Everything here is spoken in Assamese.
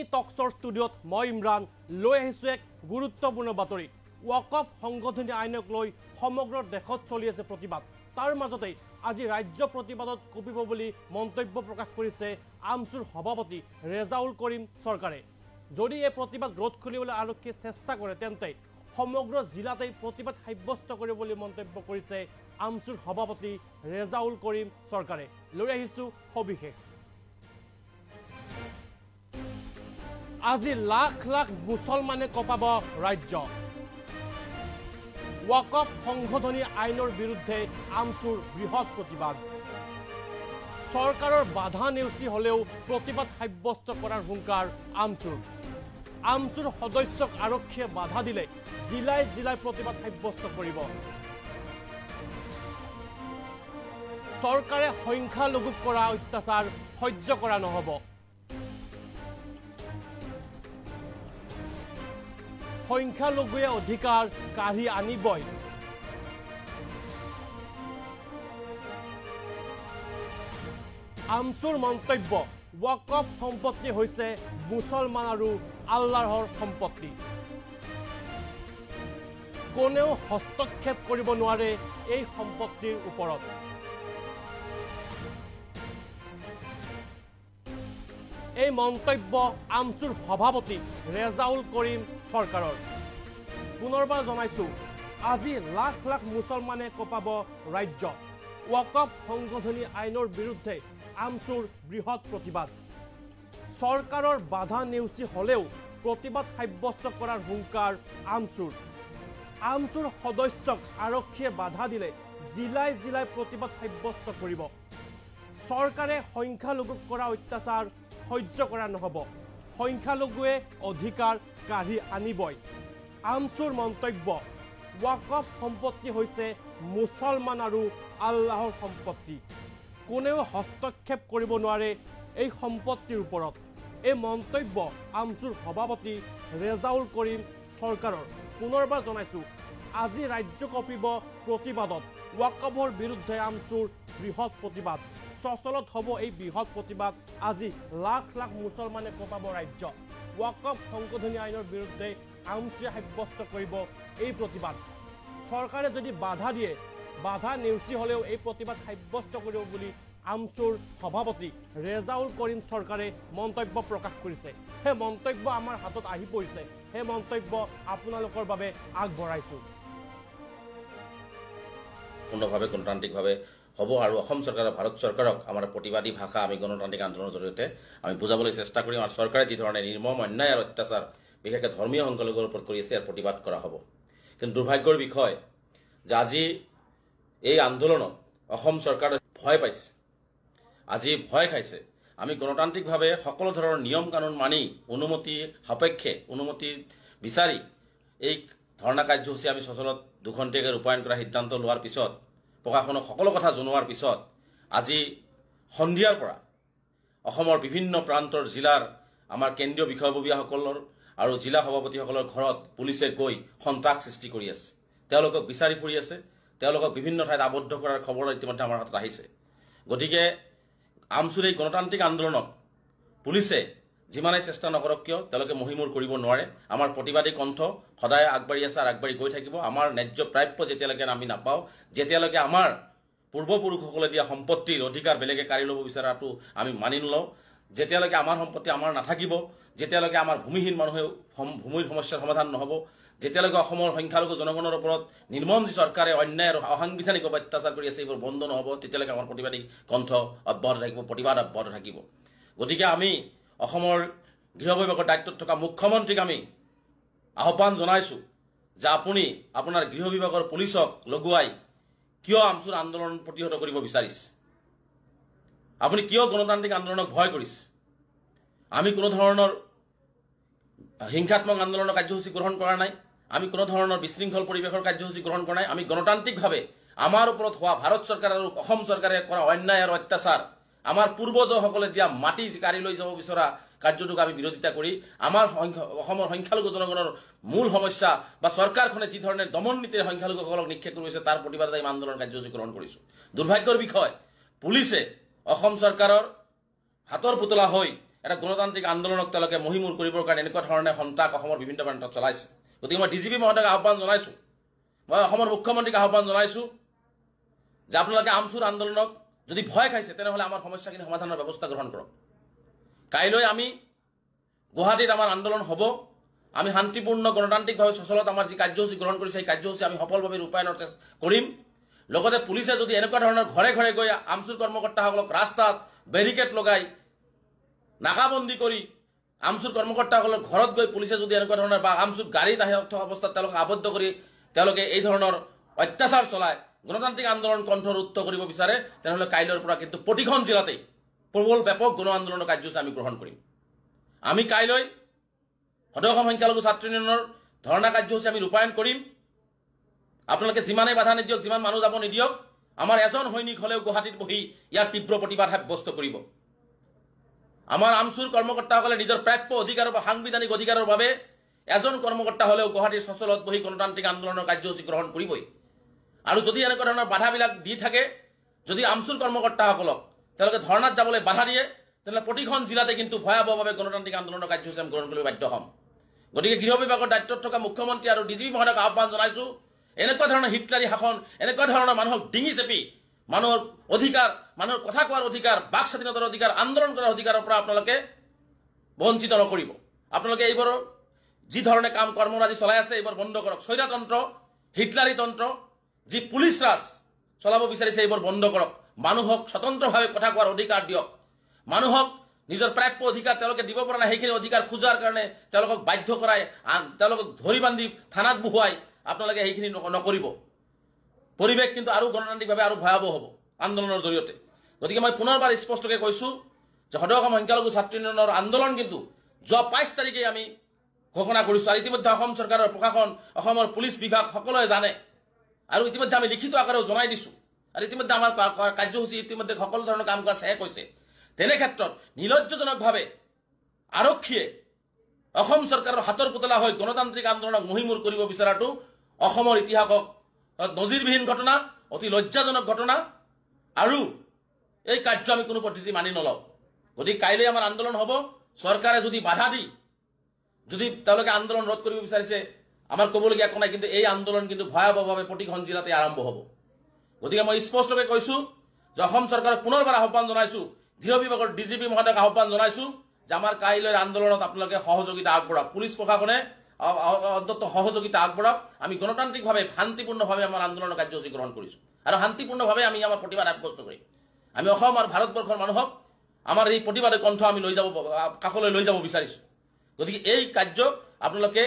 টকছৰ ষ্টুডিঅ'ত মই ইমৰান লৈ আহিছোঁ এক গুৰুত্বপূৰ্ণ বাতৰি। ৱাকফ সংশোধনী আইনক লৈ সমগ্ৰ দেশত চলি আছে প্ৰতিবাদ। তাৰ মাজতেই আজি ৰাজ্য প্ৰতিবাদত কঁপিব বুলি মন্তব্য প্ৰকাশ কৰিছে আমছুৰ সভাপতি ৰেজাউল কৰিম চৰকাৰে। যদি এই প্ৰতিবাদ ৰোধ কৰিবলৈ আৰক্ষীয়ে চেষ্টা কৰে তেন্তে সমগ্ৰ জিলাতেই প্ৰতিবাদ সাব্যস্ত কৰিব বুলি মন্তব্য কৰিছে আমছুৰ সভাপতি ৰেজাউল কৰিম চৰকাৰে। লৈ আহিছোঁ সবিশেষ। আজি লাখ লাখ মুছলমানে কঁপাব ৰাজ্য। ৱাকফ সংশোধনী আইনৰ বিৰুদ্ধে আমছুৰ বৃহৎ প্ৰতিবাদ। চৰকাৰৰ বাধা নেওচি হলেও প্ৰতিবাদ সাব্যস্ত কৰাৰ হুংকাৰ আমছুৰ। আমছুৰ সদস্যক আৰক্ষীয়ে বাধা দিলে জিলাই জিলাই প্ৰতিবাদ সাব্যস্ত কৰিব। চৰকাৰে সংখ্যালঘুক কৰা অত্যাচাৰ সহ্য কৰা নহ'ব। সংখ্যালঘুৱে অধিকাৰ কাঢ়ি আনিবই। আমছুৰ মন্তব্য, ৱাকফ সম্পত্তি হৈছে মুছলমান আৰু আল্লাহৰ সম্পত্তি। কোনেও হস্তক্ষেপ কৰিব নোৱাৰে এই সম্পত্তিৰ ওপৰত। এই মন্তব্য আমছুৰ সভাপতি ৰেজাউল কৰিম চৰকাৰৰ। পুনৰবাৰ জনাইছোঁ, আজি লাখ লাখ মুছলমানে কঁপাব ৰাজ্য। ৱাকফ সংশোধনী আইনৰ বিৰুদ্ধে আমছুৰ বৃহৎ প্ৰতিবাদ। চৰকাৰৰ বাধা নেওচি হলেও প্ৰতিবাদ সাব্যস্ত কৰাৰ হুংকাৰ আমছুৰ। আমছুৰ সদস্যক আৰক্ষীয়ে বাধা দিলে জিলাই জিলাই প্ৰতিবাদ সাব্যস্ত কৰিব। চৰকাৰে সংখ্যালঘুক কৰা অত্যাচাৰ সহ্য কৰা নহ'ব। সংখ্যালঘুৱে অধিকাৰ কাঢ়ি আনিবই। আমছুৰ মন্তব্য, ৱাকফ সম্পত্তি হৈছে মুছলমান আৰু আল্লাহৰ সম্পত্তি। কোনেও হস্তক্ষেপ কৰিব নোৱাৰে এই সম্পত্তিৰ ওপৰত। এই মন্তব্য আমছুৰ সভাপতি ৰেজাউল কৰিম চৰকাৰৰ। পুনৰবাৰ জনাইছোঁ, আজি ৰাজ্য কঁপিব প্ৰতিবাদত। ৱাকফৰ বিৰুদ্ধে আমছুৰ বৃহৎ প্ৰতিবাদ। সচলত হ'ব এই বৃহৎ প্ৰতিবাদ। আজি লাখ লাখ মুছলমানে কঁপাব ৰাজ্য। ৱাকফ সংশোধনী আইনৰ বিৰুদ্ধে আমছুৱে সাব্যস্ত কৰিব এই প্ৰতিবাদ। চৰকাৰে যদি বাধা দিয়ে, বাধা নেওচি হলেও এই প্ৰতিবাদ সাব্যস্ত কৰিব বুলি আমছুৰ সভাপতি ৰেজাউল কৰিম চৰকাৰে মন্তব্য প্ৰকাশ কৰিছে। সেই মন্তব্য আমাৰ হাতত আহি পৰিছে। সেই মন্তব্য আপোনালোকৰ বাবে আগবঢ়াইছোঁ। পূৰ্ণভাৱে গণতান্ত্ৰিকভাৱে হ'ব আৰু অসম চৰকাৰ ভাৰত চৰকাৰক আমাৰ প্ৰতিবাদী ভাষা আমি গণতান্ত্ৰিক আন্দোলনৰ জৰিয়তে আমি বুজাবলৈ চেষ্টা কৰিম। আৰু চৰকাৰে যি ধৰণে নিৰ্মম অন্যায় আৰু অত্যাচাৰ বিশেষকৈ ধৰ্মীয় সংখ্যালঘুৰ ওপৰত কৰি আছে, ইয়াৰ প্ৰতিবাদ কৰা হ'ব। কিন্তু দুৰ্ভাগ্যৰ বিষয় যে আজি এই আন্দোলনত অসম চৰকাৰে ভয় পাইছে, আজি ভয় খাইছে। আমি গণতান্ত্ৰিকভাৱে সকলো ধৰণৰ নিয়ম কানুন মানি অনুমতি সাপেক্ষে অনুমতি বিচাৰি এই ধৰ্ণা কাৰ্যসূচী আমি সচলত দুঘণ্টীয়াকৈ ৰূপায়ণ কৰাৰ সিদ্ধান্ত লোৱাৰ পিছত, প্ৰশাসনক সকলো কথা জনোৱাৰ পিছত আজি সন্ধিয়াৰ পৰা অসমৰ বিভিন্ন প্ৰান্তৰ জিলাৰ আমাৰ কেন্দ্ৰীয় বিষয়ববীয়াসকলৰ আৰু জিলা সভাপতিসকলৰ ঘৰত পুলিচে গৈ সন্ত্ৰাস সৃষ্টি কৰি আছে। তেওঁলোকক বিচাৰি ফুৰি আছে। তেওঁলোকক বিভিন্ন ঠাইত আবদ্ধ কৰাৰ খবৰ ইতিমধ্যে আমাৰ হাতত আহিছে। গতিকে আমছুৰ এই গণতান্ত্ৰিক আন্দোলনক পুলিচে যিমানেই চেষ্টা নকৰক কিয় তেওঁলোকে মহিমূৰ কৰিব নোৱাৰে। আমাৰ প্ৰতিবাদী কণ্ঠ সদায় আগবাঢ়ি আছে আৰু আগবাঢ়ি গৈ থাকিব। আমাৰ ন্যায্য প্ৰাপ্য যেতিয়ালৈকে আমি নাপাওঁ, যেতিয়ালৈকে আমাৰ পূৰ্বপুৰুষসকলে দিয়া সম্পত্তিৰ অধিকাৰ বেলেগে কাঢ়ি ল'ব বিচৰাটো আমি মানি নলওঁ, যেতিয়ালৈকে আমাৰ সম্পত্তি আমাৰ নাথাকিব, যেতিয়ালৈকে আমাৰ ভূমিহীন মানুহে ভূমিৰ সমস্যাৰ সমাধান নহ'ব, যেতিয়ালৈকে অসমৰ সংখ্যালঘু জনগণৰ ওপৰত নিৰ্মম যি চৰকাৰে অন্যায় আৰু অসাংবিধানিক অত্যাচাৰ কৰি আছে এইবোৰ বন্ধ নহ'ব, তেতিয়ালৈকে আমাৰ প্ৰতিবাদী কণ্ঠ অব্যাহত থাকিব, প্ৰতিবাদ অব্যাহত থাকিব। গতিকে আমি অসমৰ গৃহ বিভাগৰ দায়িত্বত থকা মুখ্যমন্ত্ৰীক আমি আহ্বান জনাইছোঁ যে আপুনি আপোনাৰ গৃহ বিভাগৰ পুলিচক লগুৱাই কিয় আমছুৰ আন্দোলন প্ৰতিহত কৰিব বিচাৰিছে? আপুনি কিয় গণতান্ত্ৰিক আন্দোলনক ভয় কৰিছে? আমি কোনো ধৰণৰ হিংসাত্মক আন্দোলনৰ কাৰ্যসূচী গ্ৰহণ কৰা নাই। আমি কোনো ধৰণৰ বিশৃংখল পৰিৱেশৰ কাৰ্যসূচী গ্ৰহণ কৰা নাই। আমি গণতান্ত্ৰিকভাৱে আমাৰ ওপৰত হোৱা ভাৰত চৰকাৰ আৰু অসম চৰকাৰে কৰা অন্যায় আৰু অত্যাচাৰ, আমাৰ পূৰ্বজসকলে দিয়া মাটি কাঢ়ি লৈ যাব বিচৰা কাৰ্যটোক আমি বিৰোধিতা কৰি আমাৰ অসমৰ সংখ্যালঘু জনগণৰ মূল সমস্যা বা চৰকাৰখনে যি ধৰণে দমন নীতিৰে সংখ্যালঘুসকলক নিক্ষেপ কৰিছে তাৰ প্ৰতিবাদত আমি আন্দোলন কাৰ্যসূচী গ্ৰহণ কৰিছোঁ। দুৰ্ভাগ্যৰ বিষয়, পুলিচে অসম চৰকাৰৰ হাতৰ পুতলা হৈ এটা গণতান্ত্ৰিক আন্দোলনক তেওঁলোকে মহিমূৰ কৰিবৰ কাৰণে এনেকুৱা ধৰণে সন্ত্ৰাস অসমৰ বিভিন্ন প্ৰান্তত চলাইছে। গতিকে মই ডিজিপি মহোদয়ক আহ্বান জনাইছোঁ, মই অসমৰ মুখ্যমন্ত্ৰীক আহ্বান জনাইছোঁ যে আপোনালোকে আমচুৰ আন্দোলনক যদি ভয় খাইছে তেনেহ'লে আমাৰ সমস্যাখিনি সমাধানৰ ব্যৱস্থা গ্ৰহণ কৰক। কাইলৈ আমি গুৱাহাটীত আমাৰ আন্দোলন হ'ব। আমি শান্তিপূৰ্ণ গণতান্ত্ৰিকভাৱে সচলত আমাৰ যি কাৰ্যসূচী গ্ৰহণ কৰিছে সেই কাৰ্যসূচী আমি সফলভাৱে ৰূপায়ণৰ কৰিম। লগতে পুলিচে যদি এনেকুৱা ধৰণৰ ঘৰে ঘৰে গৈ আমচুৰ কৰ্মকৰ্তাসকলক ৰাস্তাত বেৰিকেড লগাই নাকাবন্দী কৰি আমচুৰ কৰ্মকৰ্তাসকলক ঘৰত গৈ পুলিচে যদি এনেকুৱা ধৰণৰ বা আমচুৰ গাড়ীত আহি থকা অৱস্থাত তেওঁলোকক আবদ্ধ কৰি তেওঁলোকে এই ধৰণৰ অত্যাচাৰ চলায় গণতান্ত্ৰিক আন্দোলন কণ্ঠৰোধ কৰিব বিচাৰে, তেনেহ'লে কাইলৈৰ পৰা কিন্তু প্ৰতিখন জিলাতেই প্ৰবল ব্যাপক গণ আন্দোলনৰ কাৰ্যসূচী আমি গ্ৰহণ কৰিম। আমি কাইলৈ সদৌ অসম সংখ্যালঘু ছাত্ৰ ইউনিয়নৰ ধৰ্ণা কাৰ্যসূচী আমি ৰূপায়ণ কৰিম। আপোনালোকে যিমানেই বাধা নিদিয়ক, যিমান মানুহ যাব নিদিয়ক, আমাৰ এজন সৈনিক হ'লেও গুৱাহাটীত বহি ইয়াৰ তীব্ৰ প্ৰতিবাদ সাব্যস্ত কৰিব। আমাৰ আমচুৰ কৰ্মকৰ্তাসকলে নিজৰ প্ৰাপ্য অধিকাৰৰ বা সাংবিধানিক অধিকাৰৰ বাবে এজন কৰ্মকৰ্তা হ'লেও গুৱাহাটীৰ সচলত বহি গণতান্ত্ৰিক আন্দোলনৰ কাৰ্যসূচী গ্ৰহণ কৰিবই। আৰু যদি এনেকুৱা ধৰণৰ বাধাবিলাক দি থাকে, যদি আমচুৰ কৰ্মকৰ্তাসকলক তেওঁলোকে ধৰ্ণাত যাবলৈ বাধা দিয়ে, তেনেহ'লে প্ৰতিখন জিলাতে কিন্তু ভয়াৱহভাৱে গণতান্ত্ৰিক আন্দোলনৰ কাৰ্যসূচী আমি গ্ৰহণ কৰিব বাধ্য হ'ম। গতিকে গৃহ বিভাগৰ দায়িত্বত থকা মুখ্যমন্ত্ৰী আৰু ডিজিপি মহোদয়ক আহ্বান জনাইছোঁ, এনেকুৱা ধৰণৰ হিটলাৰী শাসন, এনেকুৱা ধৰণৰ মানুহক ডিঙি চেপি মানুহৰ অধিকাৰ, মানুহৰ কথা কোৱাৰ অধিকাৰ, বাক স্বাধীনতাৰ অধিকাৰ, আন্দোলন কৰাৰ অধিকাৰৰ পৰা আপোনালোকে বঞ্চিত নকৰিব। আপোনালোকে এইবোৰ যি ধৰণে কৰ্মৰাজি চলাই আছে এইবোৰ বন্ধ কৰক। স্বৈৰতন্ত্ৰ, হিটলাৰী তন্ত্ৰ, যি পুলিচ ৰাজ চলাব বিচাৰিছে এইবোৰ বন্ধ কৰক। মানুহক স্বতন্ত্ৰভাৱে কথা কোৱাৰ অধিকাৰ দিয়ক। মানুহক নিজৰ প্ৰাপ্য অধিকাৰ তেওঁলোকে দিব পৰা নাই, সেইখিনি অধিকাৰ খোজাৰ কাৰণে তেওঁলোকক বাধ্য কৰাই, তেওঁলোকক ধৰি বান্ধি থানাত বহুৱাই আপোনালোকে সেইখিনি নকৰিব। পৰিৱেশ কিন্তু আৰু গণতান্ত্ৰিকভাৱে আৰু ভয়াৱহ হ'ব আন্দোলনৰ জৰিয়তে। গতিকে মই পুনৰবাৰ স্পষ্টকৈ কৈছোঁ যে সদৌ অসম সংখ্যালঘু ছাত্ৰ ইউনিয়নৰ আন্দোলন কিন্তু যোৱা 5 তাৰিখেই আমি ঘোষণা কৰিছোঁ। আৰু ইতিমধ্যে অসম চৰকাৰৰ প্ৰশাসন, অসমৰ পুলিচ বিভাগ সকলোৱে জানে, আৰু ইতিমধ্যে আমি লিখিত আকাৰেও জনাই দিছোঁ। আৰু ইতিমধ্যে আমাৰ কাৰ্যসূচী ইতিমধ্যে সকলো ধৰণৰ কাম কাজ শেষ হৈছে। তেনে ক্ষেত্ৰত নিলজ্জজনকভাৱে আৰক্ষীয়ে অসম চৰকাৰৰ হাতৰ পুতলা হৈ গণতান্ত্ৰিক আন্দোলনক মহিমূৰ কৰিব বিচৰাটো অসমৰ ইতিহাসক নজিৰবিহীন ঘটনা, অতি লজ্জাজনক ঘটনা, আৰু এই কাৰ্য আমি কোনো পদ্ধতি মানি নলওঁ। গতিকে কাইলৈ আমাৰ আন্দোলন হ'ব। চৰকাৰে যদি বাধা দি যদি তেওঁলোকে আন্দোলন ৰোধ কৰিব বিচাৰিছে, আমাৰ ক'বলগীয়া একো নাই, কিন্তু এই আন্দোলন কিন্তু ভয়াৱহভাৱে প্ৰতিখন জিলাতে আৰম্ভ হ'ব। গতিকে মই স্পষ্টকৈ কৈছোঁ যে অসম চৰকাৰক পুনৰবাৰ আহ্বান জনাইছোঁ, গৃহ বিভাগৰ ডিজিপি মহোদয়ক আহ্বান জনাইছোঁ যে আমাৰ কাইলৈৰ আন্দোলনত আপোনালোকে সহযোগিতা আগবঢ়াওক, পুলিচ প্ৰশাসনে অন্ততঃ সহযোগিতা আগবঢ়াওক। আমি গণতান্ত্ৰিকভাৱে শান্তিপূৰ্ণভাৱে আমাৰ আন্দোলনৰ কাৰ্যসূচী গ্ৰহণ কৰিছোঁ, আৰু শান্তিপূৰ্ণভাৱে আমি আমাৰ প্ৰতিবাদ সাব্যস্ত কৰিম। আমি অসম আৰু ভাৰতবৰ্ষৰ মানুহক আমাৰ এই প্ৰতিবাদৰ কণ্ঠ আমি কাষলৈ লৈ যাব বিচাৰিছোঁ। গতিকে এই কাৰ্য আপোনালোকে